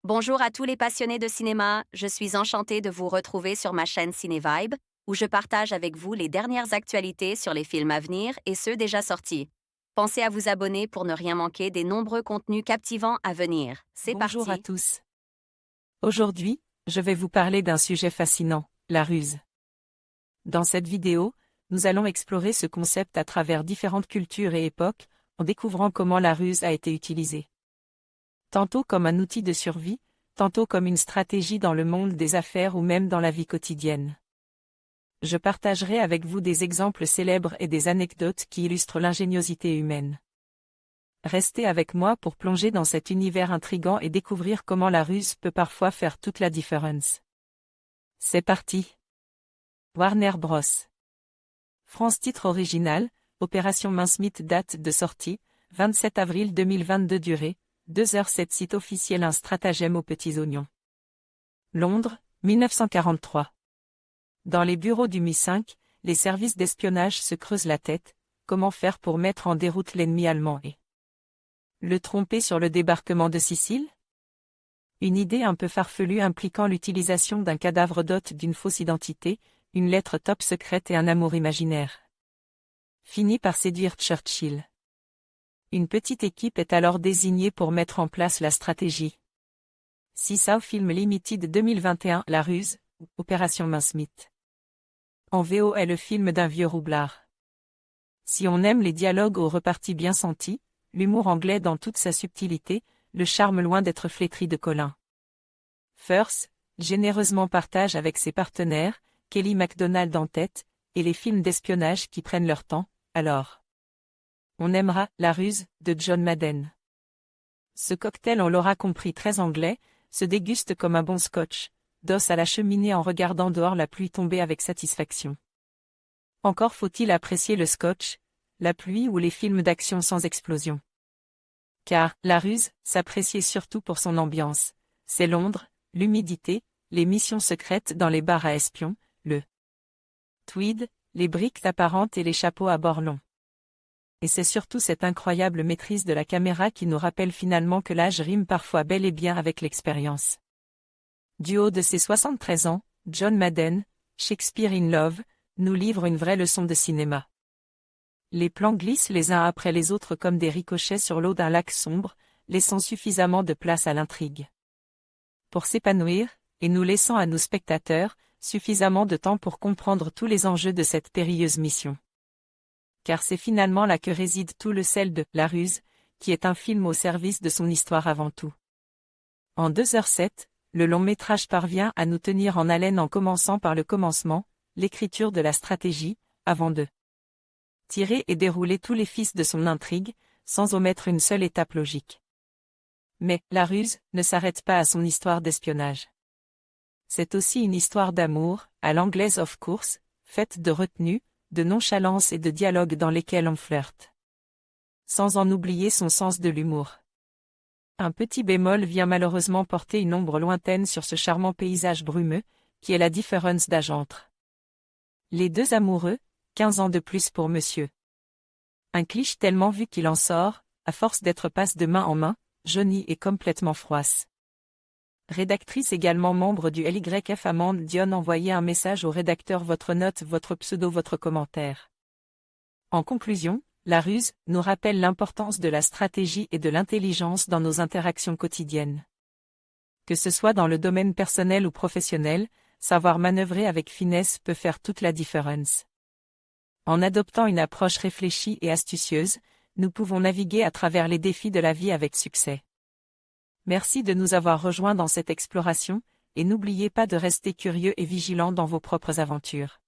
Bonjour à tous les passionnés de cinéma, je suis enchantée de vous retrouver sur ma chaîne CinéVibe, où je partage avec vous les dernières actualités sur les films à venir et ceux déjà sortis. Pensez à vous abonner pour ne rien manquer des nombreux contenus captivants à venir. C'est Bonjour à parti! tous. Aujourd'hui, je vais vous parler d'un sujet fascinant, la ruse. Dans cette vidéo, nous allons explorer ce concept à travers différentes cultures et époques, en découvrant comment la ruse a été utilisée. Tantôt comme un outil de survie, tantôt comme une stratégie dans le monde des affaires ou même dans la vie quotidienne. Je partagerai avec vous des exemples célèbres et des anecdotes qui illustrent l'ingéniosité humaine. Restez avec moi pour plonger dans cet univers intrigant et découvrir comment la ruse peut parfois faire toute la différence. C'est parti. Warner Bros. France titre original, Opération Mincemeat date de sortie, 27 avril 2022 durée, 2h07 site officiel un stratagème aux petits oignons. Londres, 1943. Dans les bureaux du MI5, les services d'espionnage se creusent la tête, comment faire pour mettre en déroute l'ennemi allemand et le tromper sur le débarquement de Sicile? Une idée un peu farfelue impliquant l'utilisation d'un cadavre doté d'une fausse identité, une lettre top secrète et un amour imaginaire. Finit par séduire Churchill. Une petite équipe est alors désignée pour mettre en place la stratégie. Seesaw Film Limited 2021 La ruse, Opération Mincemeat. En VO est le film d'un vieux roublard. Si on aime les dialogues aux reparties bien sentis, l'humour anglais dans toute sa subtilité, le charme loin d'être flétri de Colin Firth, généreusement partage avec ses partenaires, Kelly MacDonald en tête, et les films d'espionnage qui prennent leur temps, alors on aimera La ruse, de John Madden. Ce cocktail on l'aura compris très anglais, se déguste comme un bon scotch, d'os à la cheminée en regardant dehors la pluie tomber avec satisfaction. Encore faut-il apprécier le scotch, la pluie ou les films d'action sans explosion. Car, La ruse, s'appréciait surtout pour son ambiance. C'est Londres, l'humidité, les missions secrètes dans les bars à espions, le tweed, les briques apparentes et les chapeaux à bords longs. Et c'est surtout cette incroyable maîtrise de la caméra qui nous rappelle finalement que l'âge rime parfois bel et bien avec l'expérience. Du haut de ses 73 ans, John Madden, Shakespeare in Love, nous livre une vraie leçon de cinéma. Les plans glissent les uns après les autres comme des ricochets sur l'eau d'un lac sombre, laissant suffisamment de place à l'intrigue pour s'épanouir, et nous laissant à nos spectateurs, suffisamment de temps pour comprendre tous les enjeux de cette périlleuse mission. Car c'est finalement là que réside tout le sel de La ruse, qui est un film au service de son histoire avant tout. En 2h07, le long-métrage parvient à nous tenir en haleine en commençant par le commencement, l'écriture de la stratégie, avant de tirer et dérouler tous les fils de son intrigue, sans omettre une seule étape logique. Mais, La ruse, ne s'arrête pas à son histoire d'espionnage. C'est aussi une histoire d'amour, à l'anglaise of course, faite de retenue, de nonchalance et de dialogues dans lesquels on flirte. Sans en oublier son sens de l'humour. Un petit bémol vient malheureusement porter une ombre lointaine sur ce charmant paysage brumeux, qui est la différence d'âge entre les deux amoureux, 15 ans de plus pour monsieur. Un cliché tellement vu qu'il en sort, à force d'être passe de main en main, jauni et complètement froisse. Rédactrice également membre du LYF Amande Dion envoyez un message au rédacteur votre note, votre pseudo, votre commentaire. En conclusion, La ruse nous rappelle l'importance de la stratégie et de l'intelligence dans nos interactions quotidiennes. Que ce soit dans le domaine personnel ou professionnel, savoir manœuvrer avec finesse peut faire toute la différence. En adoptant une approche réfléchie et astucieuse, nous pouvons naviguer à travers les défis de la vie avec succès. Merci de nous avoir rejoints dans cette exploration, et n'oubliez pas de rester curieux et vigilant dans vos propres aventures.